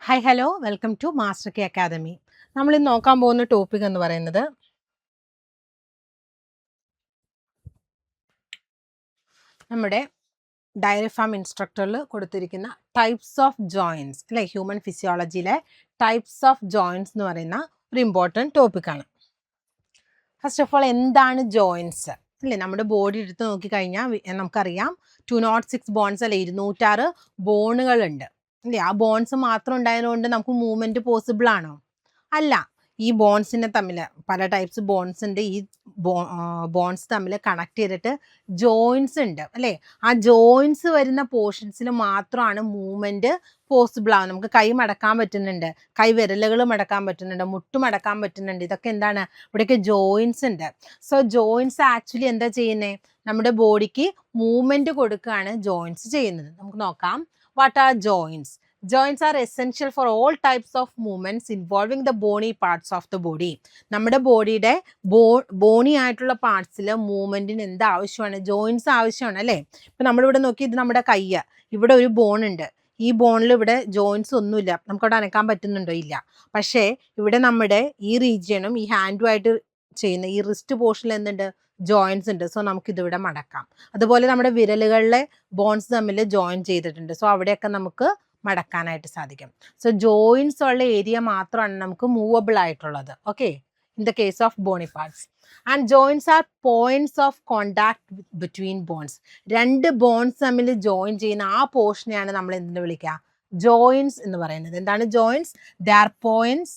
Hi hello welcome to master K academy. നമ്മൾ ഇന്ന് നോക്കാൻ പോകുന്ന ടോപ്പിക് എന്ന് പറയുന്നത് നമ്മുടെ ഡയറി ഫാം ഇൻസ്ട്രക്ടറിൽ കൊടുത്തിരിക്കുന്ന ടൈപ്സ് ഓഫ് ജോയിൻസ് അല്ലെ, ഹ്യൂമൻ ഫിസിയോളജിയിലെ ടൈപ്സ് ഓഫ് ജോയിൻസ് എന്ന് പറയുന്ന ഒരു ഇമ്പോർട്ടൻറ്റ് ടോപ്പിക്കാണ്. ഫസ്റ്റ് ഓഫ് ഓൾ, എന്താണ് ജോയിൻസ് അല്ലേ? നമ്മുടെ ബോഡി എടുത്ത് നോക്കിക്കഴിഞ്ഞാൽ നമുക്കറിയാം 206 ബോൺസ് അല്ലെ, 206 ബോണുകളുണ്ട് അല്ലേ. ആ ബോൺസ് മാത്രം ഉണ്ടായതുകൊണ്ട് നമുക്ക് മൂവ്മെൻറ്റ് പോസിബിൾ ആണോ? അല്ല. ഈ ബോൺസിനെ തമ്മിൽ പല ടൈപ്സ് ബോൺസ് ഉണ്ട്. ഈ ബോൺസ് തമ്മിൽ കണക്ട് ചെയ്തിട്ട് ജോയിൻസ് ഉണ്ട് അല്ലേ. ആ ജോയിൻസ് വരുന്ന പോർഷൻസിൽ മാത്രമാണ് മൂവ്മെൻറ്റ് പോസിബിൾ ആവും. നമുക്ക് കൈ മടക്കാൻ പറ്റുന്നുണ്ട്, കൈ വിരലുകൾ മടക്കാൻ പറ്റുന്നുണ്ട്, മുട്ട് മടക്കാൻ പറ്റുന്നുണ്ട്. ഇതൊക്കെ എന്താണ്? ഇവിടെയൊക്കെ ജോയിൻസ് ഉണ്ട്. സോ ജോയിൻസ് ആക്ച്വലി എന്താ ചെയ്യുന്നത്? നമ്മുടെ ബോഡിക്ക് മൂവ്മെൻറ്റ് കൊടുക്കുകയാണ് ജോയിൻസ് ചെയ്യുന്നത്. നമുക്ക് നോക്കാം. What are joints? Joints are essential for all types of movements involving the bony parts of the body. നമ്മുടെ ബോഡിയുടെ ബോണി ആയിട്ടുള്ള പാർട്സിൽ മൂവ്മെൻറ്റിന് എന്ത് ആവശ്യമാണ്? ജോയിൻസ് ആവശ്യമാണ് അല്ലേ. ഇപ്പം നമ്മളിവിടെ നോക്കി, ഇത് നമ്മുടെ കയ്യ്, ഇവിടെ ഒരു ബോൺ ഉണ്ട്. ഈ ബോണിൽ ഇവിടെ ജോയിൻസ് ഒന്നുമില്ല. നമുക്കവിടെ അനക്കാൻ പറ്റുന്നുണ്ടോ? ഇല്ല. പക്ഷേ ഇവിടെ നമ്മുടെ ഈ റീജിയനും ഈ ഹാൻഡുമായിട്ട് ചെയ്യുന്ന ഈ റിസ്റ്റ് പോർഷനിൽ എന്തുണ്ട്? ജോയിൻസ് ഉണ്ട്. സോ നമുക്കിതിവിടെ മടക്കാം. അതുപോലെ നമ്മുടെ വിരലുകളിലെ ബോൺസ് തമ്മിൽ ജോയിൻ ചെയ്തിട്ടുണ്ട്. സോ അവിടെയൊക്കെ നമുക്ക് മടക്കാനായിട്ട് സാധിക്കും. സോ ജോയിൻസ് ഉള്ള ഏരിയ മാത്രമാണ് നമുക്ക് മൂവബിൾ ആയിട്ടുള്ളത്. Okay, in the case of bony parts. And joints are points of contact between bones. രണ്ട് ബോൺസ് തമ്മിൽ ജോയിൻ ചെയ്യുന്ന ആ പോർഷനെയാണ് നമ്മൾ എന്തെന്ന് വിളിക്കുക? ജോയിൻസ് എന്ന് പറയുന്നത്. എന്താണ് ജോയിൻസ്? They are points.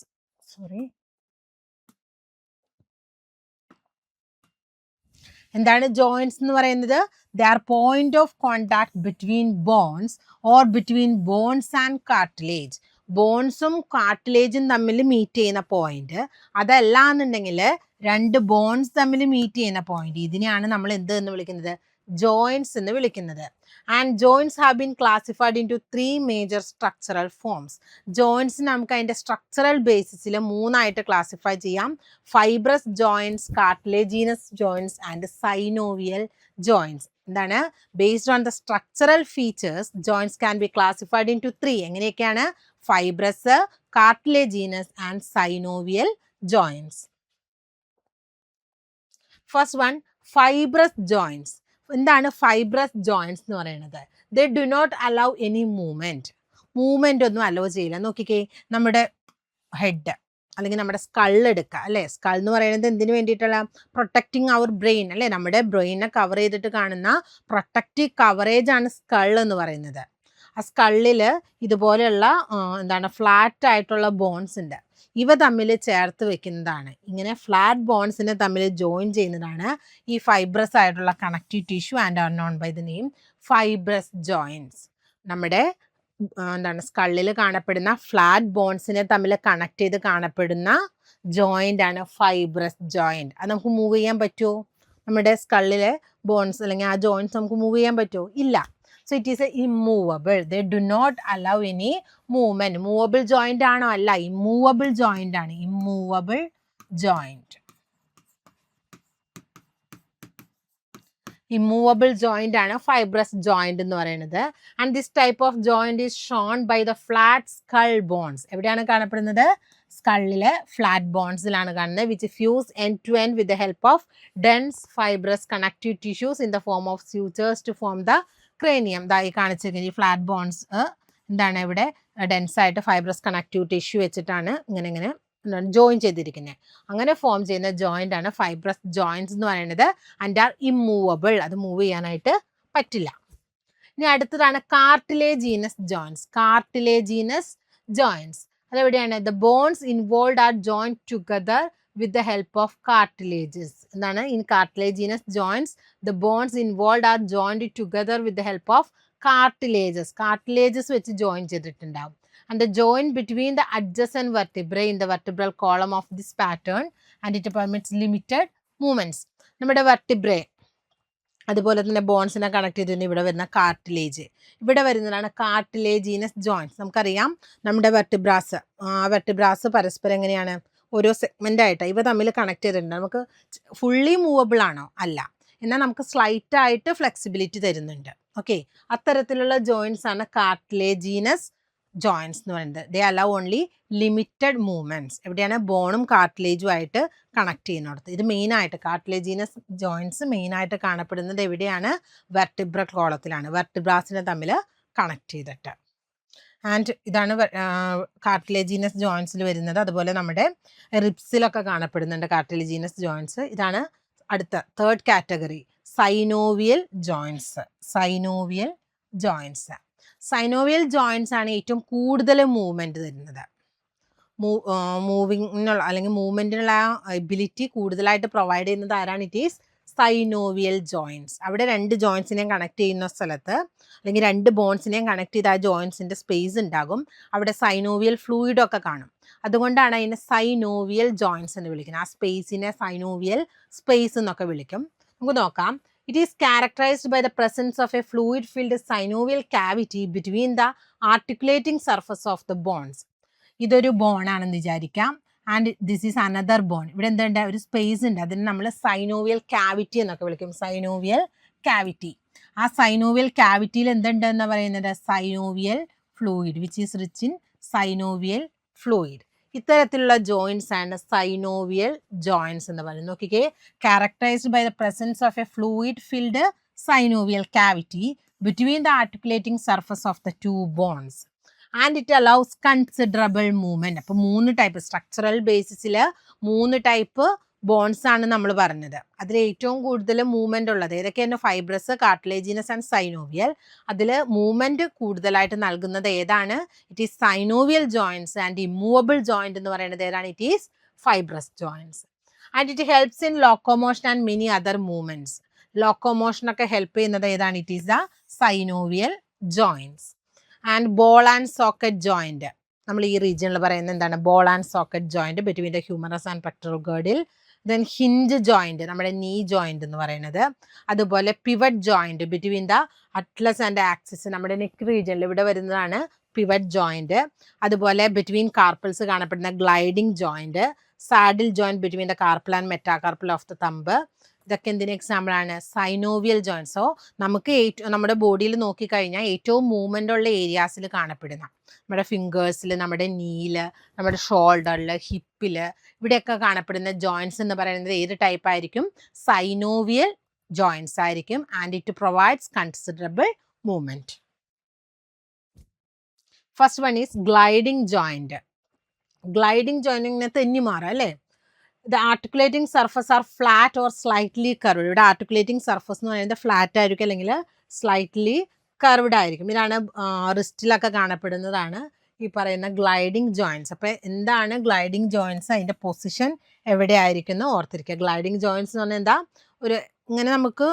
എന്താണ് ജോയിൻസ് എന്ന് പറയുന്നത്? They are point of contact between bones or between bones and cartilage. ബോൺസും കാർട്ടിലേജും തമ്മിൽ മീറ്റ് ചെയ്യുന്ന പോയിന്റ്. അതല്ല എന്നുണ്ടെങ്കിൽ രണ്ട് ബോൺസ് തമ്മിൽ മീറ്റ് ചെയ്യുന്ന പോയിന്റ്. ഇതിനെയാണ് നമ്മൾ എന്ത് എന്ന് വിളിക്കുന്നത്? ജോയിൻസ് എന്ന് വിളിക്കുന്നത്. And joints have been classified into 3 major structural forms. Joints നമുക്ക് അതിൻ്റെ സ്ട്രക്ചറൽ ബേസിസിൽ 3 ആയിട്ട് ക്ലാസിഫൈ ചെയ്യാം. Fibrous joints, cartilaginous joints and synovial joints. എന്താണ്? Based on the structural features joints can be classified into 3. എങ്ങനെയൊക്കെയാണ്? Fibrous, cartilaginous and synovial joints. First one, fibrous joints. എന്താണ് fibrous joints എന്ന് പറയുന്നത്? They do not allow any movement ഒന്നും allow ചെയ്യില്ല. നോക്കിക്കേ, നമ്മുടെ head അല്ലെങ്കിൽ നമ്മുടെ സ്കൾ എടുക്കുക അല്ലേ. സ്കൾ എന്ന് പറയുന്നത് എന്തിനു വേണ്ടിയിട്ടുള്ള? പ്രൊട്ടക്റ്റിംഗ് അവർ ബ്രെയിൻ അല്ലേ. നമ്മുടെ ബ്രെയിനെ കവർ ചെയ്തിട്ട് കാണുന്ന പ്രൊട്ടക്റ്റീവ് കവറേജ് ആണ് സ്കൾ എന്ന് പറയുന്നത്. ആ സ്കളിൽ ഇതുപോലെയുള്ള എന്താണ് ഫ്ലാറ്റ് ആയിട്ടുള്ള ബോൺസ് ഉണ്ട്. ഇവ തമ്മിൽ ചേർത്ത് വെക്കുന്നതാണ്, ഇങ്ങനെ ഫ്ലാറ്റ് ബോൺസിനെ തമ്മിൽ ജോയിൻ ചെയ്യുന്നതാണ് ഈ ഫൈബ്രസ് ആയിട്ടുള്ള connective tissue and are known by the name fibrous joints. നമ്മുടെ എന്താണ് സ്കളിൽ കാണപ്പെടുന്ന ഫ്ലാറ്റ് ബോൺസിനെ തമ്മിൽ കണക്ട് ചെയ്ത് കാണപ്പെടുന്ന ജോയിൻ്റ് ആണ് ഫൈബ്രസ് ജോയിൻറ്റ്. അത് നമുക്ക് മൂവ് ചെയ്യാൻ പറ്റുമോ? നമ്മുടെ സ്കളിലെ ബോൺസ് അല്ലെങ്കിൽ ആ ജോയിൻറ്റ്സ് നമുക്ക് മൂവ് ചെയ്യാൻ പറ്റുമോ? ഇല്ല. So it is a immovable. They do not allow any movement. Movable joint ആണോ? അല്ല, immovable joint ആണ്. Immovable joint. Immovable joint ആണ് fibrous joint എന്ന് പറയുന്നത്. And this type of joint is shown by the flat skull bones. എവിടെയാണ് കാണപ്പെടുന്നത്? സ്കളിലെ flat ബോൺസിലാണ് കാണുന്നത്. which fuse end to end with the help of dense fibrous connective tissues in the form of sutures to form the cranium. ഇതായി കാണിച്ചിരിക്കുന്നത് ഈ flat bones എന്താണ് ഇവിടെ dense ആയിട്ട് fibrous connective tissue വെച്ചിട്ടാണ് ഇങ്ങനെ ജോയിൻ ചെയ്തിരിക്കുന്നത്. അങ്ങനെ ഫോം ചെയ്യുന്ന ജോയിൻ്റ് ആണ് ഫൈബ്രസ് ജോയിൻസ് എന്ന് പറയുന്നത്. And are immovable. അത് മൂവ് ചെയ്യാനായിട്ട് പറ്റില്ല. ഇനി അടുത്തതാണ് കാർട്ടിലേജീനസ് ജോയിൻസ്. കാർട്ടിലേജീനസ് ജോയിൻസ് അതെവിടെയാണ്? The bones involve are join together with the help of cartilages. എന്താണ്? in cartilaginous joints the bones involved are joined together with the help of cartilages വെച്ച് join ചെയ്തിട്ടുണ്ടാവും. and the joint between the adjacent vertebrae in the vertebral column of this pattern and it permits limited movements. നമ്മുടെ vertebrae അതുപോലെ തന്നെ ബോൺസിനെ connect ചെയ്തിട്ട് ഇവിടെ വരുന്ന cartilage, ഇവിടെ വരുന്നതാണ് കാർട്ടിലേജീനസ് ജോയിൻസ്. നമുക്കറിയാം നമ്മുടെ വെർട്ടിബ്രാസ് പരസ്പരം എങ്ങനെയാണ്? ഓരോ സെഗ്മെൻ്റ് ആയിട്ട് ഇവ തമ്മിൽ കണക്ട് ചെയ്തിട്ടുണ്ട്. നമുക്ക് ഫുള്ളി മൂവബിൾ ആണോ? അല്ല. എന്നാൽ നമുക്ക് സ്ലൈറ്റ് ആയിട്ട് ഫ്ലെക്സിബിലിറ്റി തരുന്നുണ്ട്. ഓക്കെ, അത്തരത്തിലുള്ള ജോയിൻസ് ആണ് കാർട്ടിലേജീനസ് ജോയിൻസ് എന്ന് പറയുന്നത്. ദേ അലൗ ഓൺലി ലിമിറ്റഡ് മൂവ്മെൻറ്റ്സ്. എവിടെയാണ്? ബോണും കാർട്ടിലേജും ആയിട്ട് കണക്ട് ചെയ്യുന്നിടത്ത്. ഇത് മെയിനായിട്ട് കാർട്ടിലേജിനസ് ജോയിൻസ് മെയിനായിട്ട് കാണപ്പെടുന്നത് എവിടെയാണ്? വെർട്ടിബ്ര കോളത്തിലാണ്, വെർട്ടിബ്രാസിനെ തമ്മിൽ കണക്ട് ചെയ്തിട്ട്. ആൻഡ് ഇതാണ് കാർട്ടിലേജിനസ് ജോയിൻസിൽ വരുന്നത്. അതുപോലെ നമ്മുടെ റിബ്സിലൊക്കെ കാണപ്പെടുന്നുണ്ട് കാർട്ടിലേജിനസ് ജോയിൻസ്. ഇതാണ് അടുത്ത third category, synovial joints. Synovial joints synovial joints ആണ് ഏറ്റവും കൂടുതൽ മൂവ്മെൻറ്റ് തരുന്നത്. മൂവിങ്ങിനുള്ള അല്ലെങ്കിൽ മൂവ്മെൻറ്റിനുള്ള എബിലിറ്റി കൂടുതലായിട്ട് പ്രൊവൈഡ് ചെയ്യുന്നത് ആരാണ്? It is synovial joints. അവിടെ രണ്ട് ജോയിൻസിനെയും കണക്ട് ചെയ്യുന്ന സ്ഥലത്ത് അല്ലെങ്കിൽ രണ്ട് ബോൺസിനെയും കണക്ട് ചെയ്ത ആ ജോയിൻസിൻ്റെ സ്പേസ് ഉണ്ടാകും. അവിടെ സൈനോവിയൽ ഫ്ലൂയിഡൊക്കെ കാണും. അതുകൊണ്ടാണ് അതിനെ സൈനോവിയൽ ജോയിൻസ് എന്ന് വിളിക്കുന്നത്. ആ സ്പേസിനെ സൈനോവിയൽ സ്പേസ് എന്നൊക്കെ വിളിക്കും. നമുക്ക് നോക്കാം. It is characterized by the presence of a fluid-filled synovial cavity between the articulating surface of the bones. ഇതൊരു ബോണാണെന്ന് വിചാരിക്കാം. And this is another bone. ഇവിടെ എന്തുണ്ട്? ഒരു സ്പേസ് ഉണ്ട്. അതിന് നമ്മൾ സൈനോവിയൽ കാവിറ്റി എന്നൊക്കെ വിളിക്കും. Synovial cavity. ആ സൈനോവിയൽ കാവിറ്റിയിൽ എന്തുണ്ടെന്ന് പറയുന്നത്? Synovial fluid which is rich in synovial fluid. ഇത്തരത്തിലുള്ള ജോയിൻസ് ആണ് സൈനോവിയൽ ജോയിൻസ് എന്ന് പറയുന്നത്. നോക്കിക്കേ, characterised by the presence of a fluid filled synovial cavity between the articulating surface of the two bones and it allows considerable movement. അപ്പോൾ 3 type structural ബേസിസിൽ 3 type bones ആണ് നമ്മൾ പറഞ്ഞത്. അതിൽ ഏറ്റവും കൂടുതൽ മൂവ്മെൻ്റ് ഉള്ളത് ഏതൊക്കെയാണ്? Fibrous, cartilaginous and synovial. അതിൽ മൂവ്മെൻറ്റ് കൂടുതലായിട്ട് നൽകുന്നത് ഏതാണ്? It is synovial joints. And immovable joint എന്ന് പറയുന്നത് ഏതാണ്? It is fibrous joints. And it helps in locomotion and many other movements. ലോക്കോമോഷനൊക്കെ ഹെൽപ്പ് ചെയ്യുന്നത് ഏതാണ്? It is the synovial joints. And ball and socket joint നമ്മൾ ഈ റീജിയനിൽ പറയുന്നത് എന്താണ്? Ball and socket joint between the humerus and pectoral girdle. Then hinge joint, നമ്മുടെ knee joint എന്ന് പറയുന്നത്. അതുപോലെ pivot joint between the atlas and axis, നമ്മുടെ നെക്ക് റീജിയനിൽ ഇവിടെ വരുന്നതാണ് പിവറ്റ് ജോയിൻറ്റ്. അതുപോലെ ബിറ്റ്വീൻ കാർപ്പിൾസ് കാണപ്പെടുന്ന gliding joint. Saddle joint between the carpal and metacarpal of the thumb. ഇതൊക്കെ എന്തിന് എക്സാമ്പിളാണ്? Synovial joints. സോ നമുക്ക് നമ്മുടെ ബോഡിയിൽ നോക്കിക്കഴിഞ്ഞാൽ ഏറ്റവും മൂവ്മെൻ്റ് ഉള്ള ഏരിയാസിൽ കാണപ്പെടുന്ന നമ്മുടെ ഫിംഗേഴ്സിൽ, നമ്മുടെ നീല്, നമ്മുടെ ഷോൾഡറിൽ, ഹിപ്പിൽ, ഇവിടെയൊക്കെ കാണപ്പെടുന്ന ജോയിൻസ് എന്ന് പറയുന്നത് ഏത് ടൈപ്പ് ആയിരിക്കും? സൈനോവിയൽ ജോയിൻസ് ആയിരിക്കും. And it provides considerable movement. First one is gliding joint. Gliding joint ഇങ്ങനെ തെന്നി മാറാം അല്ലേ? The articulating surface are flat or slightly curved. ഇവിടെ articulating surface എന്ന് പറയുന്നത് ഫ്ലാറ്റ് ആയിരിക്കും അല്ലെങ്കിൽ സ്ലൈറ്റ്ലി കർവ്ഡ് ആയിരിക്കും. ഇതാണ് റിസ്റ്റിലൊക്കെ കാണപ്പെടുന്നതാണ് ഈ പറയുന്ന ഗ്ലൈഡിംഗ് ജോയിൻസ്. അപ്പോൾ എന്താണ് ഗ്ലൈഡിംഗ് ജോയിൻസ്? അതിൻ്റെ പൊസിഷൻ എവിടെ ആയിരിക്കുന്നു ഓർത്തിരിക്കുക. ഗ്ലൈഡിംഗ് ജോയിൻസ് എന്ന് പറഞ്ഞാൽ എന്താ? ഒരു ഇങ്ങനെ നമുക്ക്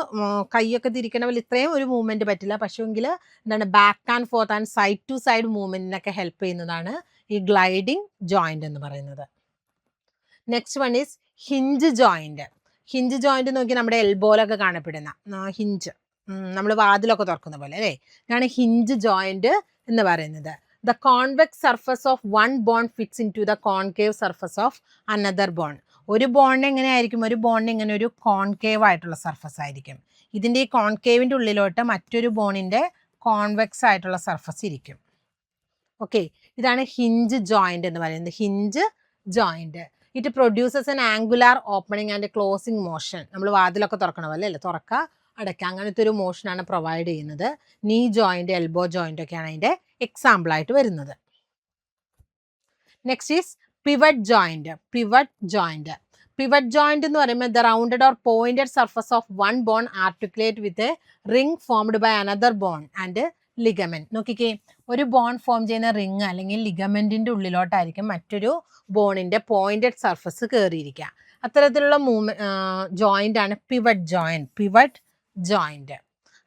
കൈയൊക്കെ തിരിക്കണ പോലെ ഇത്രയും ഒരു മൂവ്മെൻറ്റ് പറ്റില്ല. പക്ഷേ എങ്കിൽ എന്താണ് back and forth and side to side മൂവ്മെൻറ്റിനൊക്കെ ഹെൽപ്പ് ചെയ്യുന്നതാണ് ഈ ഗ്ലൈഡിംഗ് ജോയിൻ്റ് എന്ന് പറയുന്നത്. Next one is hinge joint. Hinge joint നോക്കി നമ്മുടെ എൽബോയിലൊക്കെ കാണപ്പെടുന്ന ഹിഞ്ച്, നമ്മൾ വാതിലൊക്കെ തുറക്കുന്ന പോലെ അല്ലേ? ഇതാണ് ഹിഞ്ച് ജോയിൻറ്റ് എന്ന് പറയുന്നത്. The convex surface of one bone fix into the concave surface of another bone. ഒരു ബോണിന് എങ്ങനെയായിരിക്കും? ഒരു ബോണിന് ഇങ്ങനെ ഒരു കോൺകേവ് ആയിട്ടുള്ള സർഫസ് ആയിരിക്കും. ഇതിൻ്റെ ഈ കോൺകേവിൻ്റെ ഉള്ളിലോട്ട് മറ്റൊരു ബോണിൻ്റെ കോൺവെക്സ് ആയിട്ടുള്ള സർഫസ് ഇരിക്കും. ഓക്കെ, ഇതാണ് ഹിഞ്ച് ജോയിൻറ്റ് എന്ന് പറയുന്നത്. Hinge joint. It produces N angular opening and closing motion. നമ്മൾ വാതിലൊക്കെ തുറക്കണ പോലെ അല്ലേ? തുറക്കുക അടയ്ക്കുക, അങ്ങനത്തെ ഒരു മോഷനാണ് പ്രൊവൈഡ് ചെയ്യുന്നത്. നീ ജോയിൻറ്റ്, എൽബോ ജോയിൻ്റ് ഒക്കെയാണ് അതിൻ്റെ എക്സാമ്പിളായിട്ട് വരുന്നത്. Next is pivot joint. Pivot joint. Pivot joint എന്ന് പറയുമ്പോൾ the rounded or pointed surface of one bone articulate with a ring formed by another bone and ligament. നോക്കിക്കേ, ഒരു ബോൺ ഫോം ചെയ്യുന്ന ring അല്ലെങ്കിൽ ലിഗമെൻറ്റിൻ്റെ ഉള്ളിലോട്ടായിരിക്കും മറ്റൊരു ബോണിൻ്റെ പോയിന്റഡ് സർഫസ് കയറിയിരിക്കുക. അത്തരത്തിലുള്ള joint ആണ് pivot joint. Pivot joint.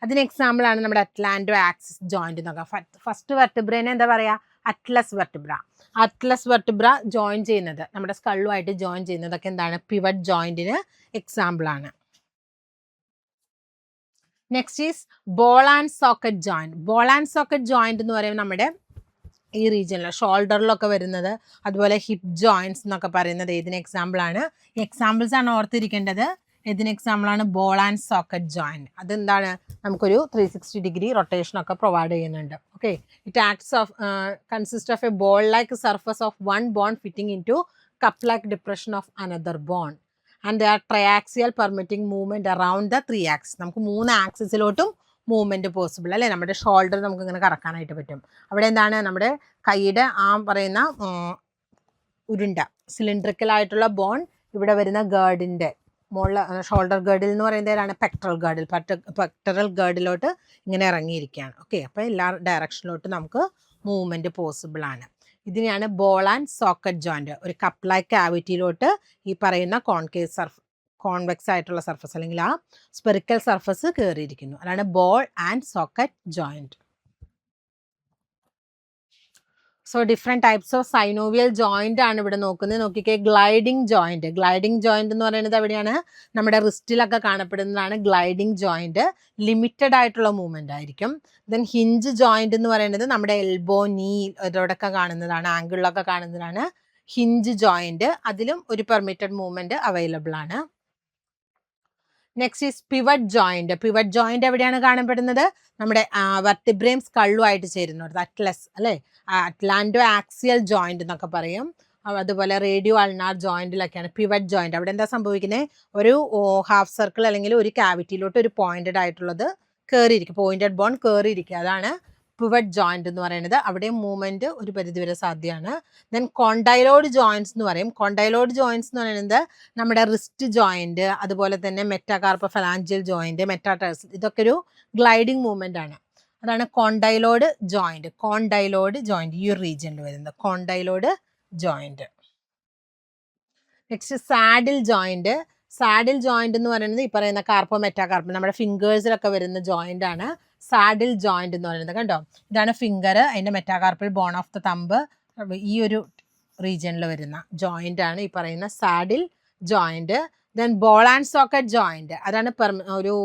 അതിന് എക്സാമ്പിളാണ് നമ്മുടെ അറ്റ്ലാന്റോ ആക്സിസ് ജോയിൻറ്റ് എന്നൊക്കെ. ഫസ്റ്റ് വെർട്ടിബ്രേനെ എന്താ പറയുക? Atlas vertebra. Atlas vertebra join ചെയ്യുന്നത് നമ്മുടെ സ്കള്ളുമായിട്ട് ജോയിൻ ചെയ്യുന്നതൊക്കെ എന്താണ്? പിവറ്റ് ജോയിൻറ്റിന് എക്സാമ്പിളാണ്. Next is ball and socket joint. Ball and socket joint എന്ന് പറയുമ്പോൾ നമ്മുടെ ഈ റീജിയനിൽ ഷോൾഡറിലൊക്കെ വരുന്നത്, അതുപോലെ ഹിപ്പ് ജോയിൻറ്റ്സ് എന്നൊക്കെ പറയുന്നത് ഏതിന് എക്സാമ്പിളാണ്? ഈ എക്സാമ്പിൾസ് ആണ് ഓർത്തിരിക്കേണ്ടത്. ഇതിന് എക്സാമ്പിളാണ് ബോൾ ആൻഡ് സോക്കറ്റ് ജോയിൻറ്റ്. അതെന്താണ്, നമുക്കൊരു 360 ഡിഗ്രി റൊട്ടേഷനൊക്കെ പ്രൊവൈഡ് ചെയ്യുന്നുണ്ട്. Okay, it acts of consist of a ball like surface of one bone fitting into cup like depression of another bone and they are triaxial permitting movement around the 3 axis. നമുക്ക് 3 ആക്സിസിലോട്ടും movement possible അല്ലേ. നമ്മുടെ shoulder നമുക്ക് ഇങ്ങനെ കറക്കാനായിട്ട് പറ്റും. അവിടെ എന്താണ്, നമ്മുടെ കൈയുടെ ആ പറയുന്ന ഉരുണ്ട സിലിണ്ട്രിക്കൽ ആയിട്ടുള്ള ബോൺ ഇവിടെ വരുന്ന ഗേർഡിൻ്റെ മുകളിൽ, ഷോൾഡർ ഗേർഡിൽ എന്ന് പറയുന്നതാണ് പെക്ടറൽ ഗേർഡിൽ, പെക്ടറൽ ഗേർഡിലോട്ട് ഇങ്ങനെ ഇറങ്ങിയിരിക്കുകയാണ്. ഓക്കെ, അപ്പോൾ എല്ലാ ഡയറക്ഷനിലോട്ട് നമുക്ക് മൂവ്മെൻറ്റ് പോസിബിൾ ആണ്. ഇതിനെയാണ് ബോൾ ആൻഡ് സോക്കറ്റ് ജോയിൻറ്റ്. ഒരു കപ്പ് ലൈക്ക് ക്യാവിറ്റിയിലോട്ട് ഈ പറയുന്ന കോൺവെക്സ് ആയിട്ടുള്ള സർഫസ് അല്ലെങ്കിൽ ആ സ്പെറിക്കൽ സർഫസ് കയറിയിരിക്കുന്നു. അതാണ് ball and socket joint. So different types of synovial joint ആണ് ഇവിടെ നോക്കുന്നത്. നോക്കിക്കേ, ഗ്ലൈഡിങ് ജോയിൻറ്റ്. ഗ്ലൈഡിങ് ജോയിൻറ്റ് എന്ന് പറയുന്നത് എവിടെയാണ്, നമ്മുടെ റിസ്റ്റിലൊക്കെ കാണപ്പെടുന്നതാണ് ഗ്ലൈഡിങ് ജോയിൻറ്റ്. ലിമിറ്റഡ് ആയിട്ടുള്ള മൂവ്മെൻ്റ് ആയിരിക്കും. ദെൻ ഹിഞ്ച് ജോയിൻറ്റ് എന്ന് പറയുന്നത് നമ്മുടെ എൽബോ, നീ ഇതോടൊക്കെ കാണുന്നതാണ്, ആംഗിളിലൊക്കെ കാണുന്നതാണ് ഹിഞ്ച് ജോയിൻറ്റ്. അതിലും ഒരു പെർമിറ്റഡ് മൂവ്മെൻറ്റ് അവൈലബിൾ ആണ്. Next is pivot joint. Pivot joint എവിടെയാണ് കാണപ്പെടുന്നത്, നമ്മുടെ വെർട്ടിബ്രയും സ്കള്ളുമായിട്ട് ചേരുന്നത്, അറ്റ്ലസ് അല്ലേ, അറ്റ്ലാന്റോ ആക്സിയൽ ജോയിൻറ്റ് എന്നൊക്കെ പറയും. അതുപോലെ റേഡിയോ അൾനാർ ജോയിൻറ്റിലൊക്കെയാണ് പിവറ്റ് ജോയിൻറ്റ്. അവിടെ എന്താ സംഭവിക്കുന്നത്, ഒരു ഹാഫ് സർക്കിൾ അല്ലെങ്കിൽ ഒരു ക്യാവിറ്റിയിലോട്ട് ഒരു പോയിൻറ്റഡ് ആയിട്ടുള്ളത് കയറിയിരിക്കും, പോയിൻറ്റഡ് ബോൺ കയറിയിരിക്കുക, അതാണ് പിവറ്റ് ജോയിൻറ്റ് എന്ന് പറയുന്നത്. അവിടെ മൂവ്മെൻറ്റ് ഒരു പരിധിവരെ സാധ്യമാണ്. ദെൻ കോണ്ടൈലോഡ് ജോയിൻറ്റ്സ് എന്ന് പറയും. കോണ്ടൈലോഡ് ജോയിൻറ്റ്സ് എന്ന് പറയുന്നത് നമ്മുടെ റിസ്റ്റ് ജോയിൻറ്റ്, അതുപോലെ തന്നെ മെറ്റാകാർപ്പ ഫലാഞ്ചിയൽ ജോയിൻറ്റ്, മെറ്റാടേഴ്സ്, ഇതൊക്കെ ഒരു ഗ്ലൈഡിങ് മൂവ്മെൻ്റ് ആണ്. അതാണ് കോണ്ടൈലോഡ് ജോയിൻറ്റ്. കോണ്ടൈലോഡ് ജോയിൻറ്റ് ഈ ഒരു റീജിയനിൽ വരുന്നത് condyloid joint. Next saddle joint. Saddle joint എന്ന് പറയുന്നത് ഈ പറയുന്ന കാർപ്പോ മെറ്റാകാർപ്പോ നമ്മുടെ ഫിംഗേഴ്സിലൊക്കെ വരുന്ന ജോയിൻ്റ് ആണ് സാഡിൽ ജോയിൻറ്റ് എന്ന് പറയുന്നത്. കണ്ടോ, ഇതാണ് ഫിംഗർ, അതിൻ്റെ metacarpal bone of the thumb, ഈ ഒരു റീജിയനിൽ വരുന്ന ജോയിൻ്റ് ആണ് ഈ പറയുന്ന saddle joint. Then ball and socket joint, അതാണ് ഒരു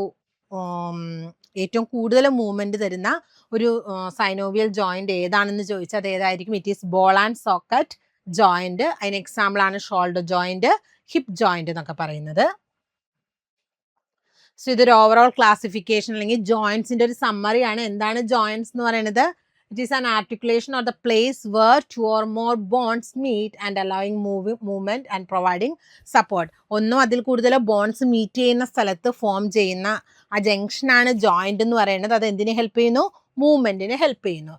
ഏറ്റവും കൂടുതൽ മൂവ്മെൻറ്റ് തരുന്ന ഒരു സൈനോവിയൽ ജോയിൻറ്റ് ഏതാണെന്ന് ചോദിച്ചാൽ അത് ഏതായിരിക്കും, it is ball and socket joint. അതിന് എക്സാമ്പിളാണ് ഷോൾഡർ ജോയിൻറ്റ്, ഹിപ്പ് ജോയിൻറ്റ് എന്നൊക്കെ പറയുന്നത്. സോ ഇതൊരു ഓവറോൾ ക്ലാസിഫിക്കേഷൻ അല്ലെങ്കിൽ ജോയിൻസിൻ്റെ ഒരു സമ്മറിയാണ്. എന്താണ് ജോയിൻസ് എന്ന് പറയുന്നത്, it is an articulation or the place where 2 or more bones meet and allowing movement and providing support. ഒന്നോ അതിൽ കൂടുതലോ ബോൺസ് മീറ്റ് ചെയ്യുന്ന സ്ഥലത്ത് ഫോം ചെയ്യുന്ന ആ ജംഗ്ഷനാണ് ജോയിൻ്റ് എന്ന് പറയുന്നത്. അത് എന്തിനെ ഹെൽപ്പ് ചെയ്യുന്നു, മൂവ്മെൻറ്റിനെ ഹെൽപ്പ് ചെയ്യുന്നു.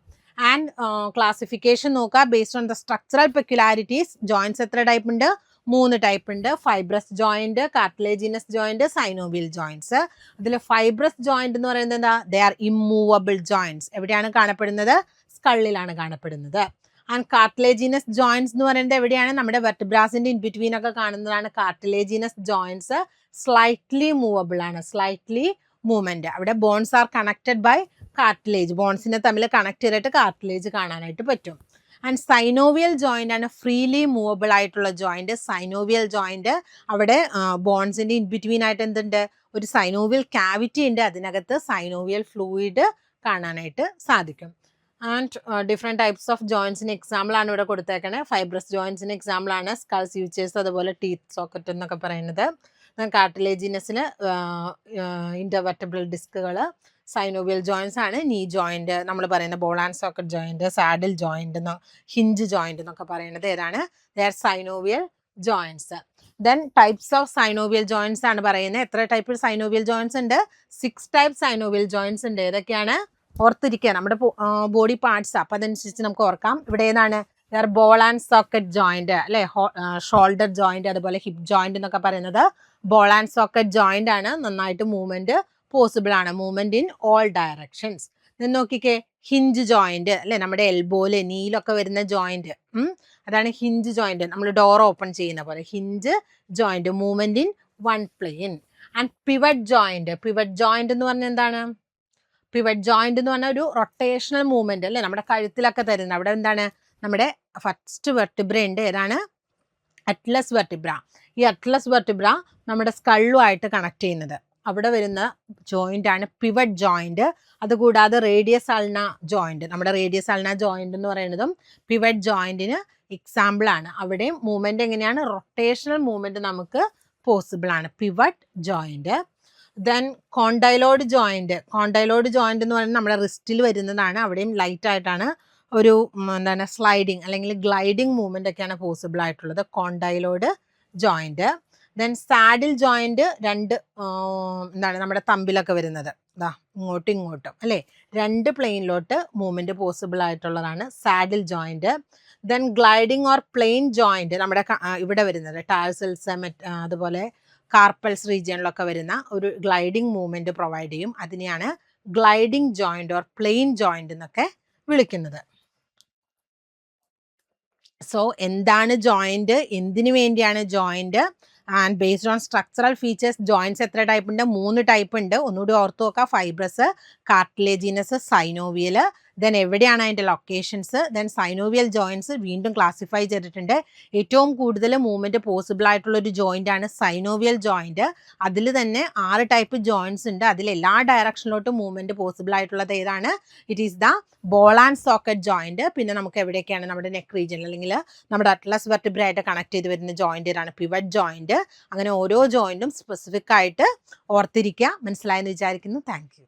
ആൻഡ് ക്ലാസിഫിക്കേഷൻ നോക്കുക, based on the structural peculiarities. Joints എത്ര ടൈപ്പ് ഉണ്ട്, 3 ടൈപ്പ് ഉണ്ട്. Fibrous joint, cartilaginous joint, synovial joints. അതിൽ ഫൈബ്രസ് ജോയിൻറ്റ് എന്ന് പറയുന്നത് എന്താ, ദേ ആർ ഇമ്മൂവബിൾ ജോയിൻറ്റ്സ്. എവിടെയാണ് കാണപ്പെടുന്നത്, സ്കള്ളിലാണ് കാണപ്പെടുന്നത്. ആൻഡ് കാർട്ടിലേജിനസ് ജോയിൻറ്റ്സ് എന്ന് പറയുന്നത് എവിടെയാണ്, നമ്മുടെ വെർട്ടിബ്രാസിൻ്റെ ഇൻ ബിറ്റ്വീൻ ഒക്കെ കാണുന്നതാണ് കാർട്ടിലേജിനസ് ജോയിൻറ്റ്സ്. സ്ലൈറ്റ്ലി മൂവബിൾ ആണ്, സ്ലൈറ്റ്ലി മൂവ്മെൻറ്റ്. അവിടെ bones are connected by cartilage, ബോൺസിനെ തമ്മിൽ കണക്ട് ചെയ്തിട്ട് കാർട്ടിലേജ് കാണാനായിട്ട് പറ്റും. ആൻഡ് സൈനോവിയൽ ജോയിൻ്റ് ആണ് ഫ്രീലി മൂവബിൾ ആയിട്ടുള്ള ജോയിൻറ്റ്. സൈനോവിയൽ ജോയിൻറ്റ് അവിടെ ബോൺസിൻ്റെ ഇൻ ബിറ്റ്വീൻ ആയിട്ട് എന്തുണ്ട്, ഒരു സൈനോവിയൽ ക്യാവിറ്റി ഉണ്ട്, അതിനകത്ത് സൈനോവിയൽ ഫ്ലൂയിഡ് കാണാനായിട്ട് സാധിക്കും. ആൻഡ് ഡിഫറെൻറ്റ് ടൈപ്സ് ഓഫ് ജോയിൻസിന് എക്സാമ്പിളാണ് ഇവിടെ കൊടുത്തേക്കണേ. ഫൈബ്രസ് ജോയിൻസിന് എക്സാമ്പിളാണ് സ്കൾ സ്യൂച്ചേഴ്സ്, അതുപോലെ ടീത്ത് സോക്കറ്റ് എന്നൊക്കെ പറയുന്നത്. കാർട്ടിലേജിനസിന് ഇൻ്റർവെർട്ടബ്രൽ ഡിസ്കുകൾ. സൈനോവിയൽ ജോയിൻസ് ആണ് നീ ജോയിൻറ്റ്, നമ്മൾ പറയുന്ന ball and socket joint, saddle joint, hinge joint എന്നൊക്കെ പറയുന്നത് ഏതാണ്, they R synovial joints. Then types of synovial joints ആണ് പറയുന്നത്. എത്ര ടൈപ്പ് സൈനോവിയൽ ജോയിൻറ്റ്സ് ഉണ്ട്, 6 ടൈപ്പ് സൈനോവിയൽ ജോയിൻറ്റ്സ് ഉണ്ട്. ഏതൊക്കെയാണ് ഓർത്തിരിക്കുക, നമ്മുടെ ബോഡി പാർട്സ്, അപ്പം അതനുസരിച്ച് നമുക്ക് ഓർക്കാം. ഇവിടെ ഏതാണ്, they are ball and socket joint അല്ലേ, ഷോൾഡർ ജോയിൻറ്റ്, അതുപോലെ ഹിപ്പ് ജോയിൻറ്റ് എന്നൊക്കെ പറയുന്നത് ബോൾ ആൻഡ് സോക്കറ്റ് ജോയിൻ്റ് ആണ്. നന്നായിട്ട് മൂവ്മെൻറ്റ് പോസിബിൾ ആണ്, മൂവ്മെൻറ്റ് ഇൻ ഓൾ ഡയറക്ഷൻസ്. നോക്കിക്കേ, ഹിഞ്ച് ജോയിൻറ്റ് അല്ലേ, നമ്മുടെ എൽബോയില് നീലൊക്കെ വരുന്ന ജോയിൻറ്റ്, അതാണ് ഹിഞ്ച് ജോയിൻറ്റ്. നമ്മൾ ഡോർ ഓപ്പൺ ചെയ്യുന്ന പോലെ hinge joint, movement in one plane. And pivot joint. Pivot joint എന്ന് പറഞ്ഞാൽ എന്താണ്, പിവറ്റ് ജോയിൻറ്റ് എന്ന് പറഞ്ഞാൽ ഒരു റൊട്ടേഷണൽ മൂവ്മെൻറ്റ് അല്ലേ, നമ്മുടെ കഴുത്തിലൊക്കെ തരുന്നത്. അവിടെ എന്താണ്, നമ്മുടെ ഫസ്റ്റ് വെർട്ടിബ്ര ഉണ്ട്, ഏതാണ്, അറ്റ്ലസ് വെർട്ടിബ്ര. ഈ അറ്റ്ലസ് വെർട്ടിബ്ര നമ്മുടെ സ്കള്ളുമായിട്ട് കണക്ട് ചെയ്യുന്നത്, അവിടെ വരുന്ന ജോയിൻ്റ് ആണ് പിവറ്റ് ജോയിൻറ്റ്. അതുകൂടാതെ റേഡിയസ് അൾന ജോയിൻറ്റ്, നമ്മുടെ റേഡിയസ് അൾന ജോയിൻറ്റ് എന്ന് പറയുന്നതും പിവറ്റ് ജോയിൻറ്റിന് എക്സാമ്പിളാണ്. അവിടെ മൂവ്മെൻറ്റ് എങ്ങനെയാണ്, റൊട്ടേഷണൽ മൂവ്മെൻറ്റ് നമുക്ക് പോസിബിൾ ആണ്, pivot joint. Then condyloid joint. Condyloid joint എന്ന് പറയുന്നത് നമ്മുടെ റിസ്റ്റിൽ വരുന്നതാണ്. അവിടെയും ലൈറ്റ് ആയിട്ടാണ് ഒരു എന്താണ് സ്ലൈഡിങ് അല്ലെങ്കിൽ ഗ്ലൈഡിങ് മൂവ്മെൻ്റ് ഒക്കെയാണ് പോസിബിൾ ആയിട്ടുള്ളത്, condyloid joint. Then saddle joint എന്താണ് നമ്മുടെ തമ്പിലൊക്കെ വരുന്നത്, ഇതാ ഇങ്ങോട്ടും ഇങ്ങോട്ടും അല്ലേ, രണ്ട് പ്ലെയിനിലോട്ട് മൂവ്മെൻറ്റ് പോസിബിൾ ആയിട്ടുള്ളതാണ് saddle joint. Then gliding or plane joint നമ്മുടെ ഇവിടെ വരുന്നത് ടാഴ്സൽസ് അതുപോലെ കാർപ്പൽസ് റീജിയനിലൊക്കെ വരുന്ന ഒരു ഗ്ലൈഡിങ് മൂവ്മെൻറ്റ് പ്രൊവൈഡ് ചെയ്യും. അതിനെയാണ് gliding joint or plane joint എന്നൊക്കെ വിളിക്കുന്നത്. സോ എന്താണ് ജോയിൻറ്റ്, എന്തിനു വേണ്ടിയാണ് joint, and based on structural features joints എത്ര ടൈപ്പ് ഉണ്ട്? 3 ടൈപ്പ് ഉണ്ട്. ഒന്നുകൂടി ഓർത്ത് നോക്കുക, ഫൈബ്രസ്, കാർട്ടിലേജിനസ്, സൈനോവിയൽ. ദെൻ എവിടെയാണ് അതിൻ്റെ ലൊക്കേഷൻസ്? ദെൻ സൈനോവിയൽ ജോയിൻറ്റ്സ് വീണ്ടും ക്ലാസിഫൈ ചെയ്തിട്ടുണ്ട്. ഏറ്റവും കൂടുതൽ മൂവ്മെൻറ്റ് പോസിബിൾ ആയിട്ടുള്ള ഒരു ജോയിൻ്റ് ആണ് സൈനോവിയൽ ജോയിൻറ്റ്. അതിൽ തന്നെ 6 ടൈപ്പ് ജോയിൻറ്റ്സ് ഉണ്ട്. അതിൽ എല്ലാ ഡയറക്ഷനിലോട്ടും മൂവ്മെൻറ്റ് പോസിബിൾ ആയിട്ടുള്ളത് ഏതാണ്? It is the ball and socket joint. പിന്നെ നമുക്ക് എവിടെയൊക്കെയാണ് നമ്മുടെ നെക്ക് റീജിയൻ അല്ലെങ്കിൽ നമ്മുടെ അറ്റ്ലസ് വെർട്ടിബ്ര ആയിട്ട് കണക്ട് ചെയ്ത് വരുന്ന ജോയിൻറ്റാണ് പിവറ്റ് ജോയിൻറ്റ്. അങ്ങനെ ഓരോ ജോയിൻറ്റും സ്പെസിഫിക് ആയിട്ട് ഓർത്തിരിക്കുക. മനസ്സിലായെന്ന് വിചാരിക്കുന്നു. Thank you.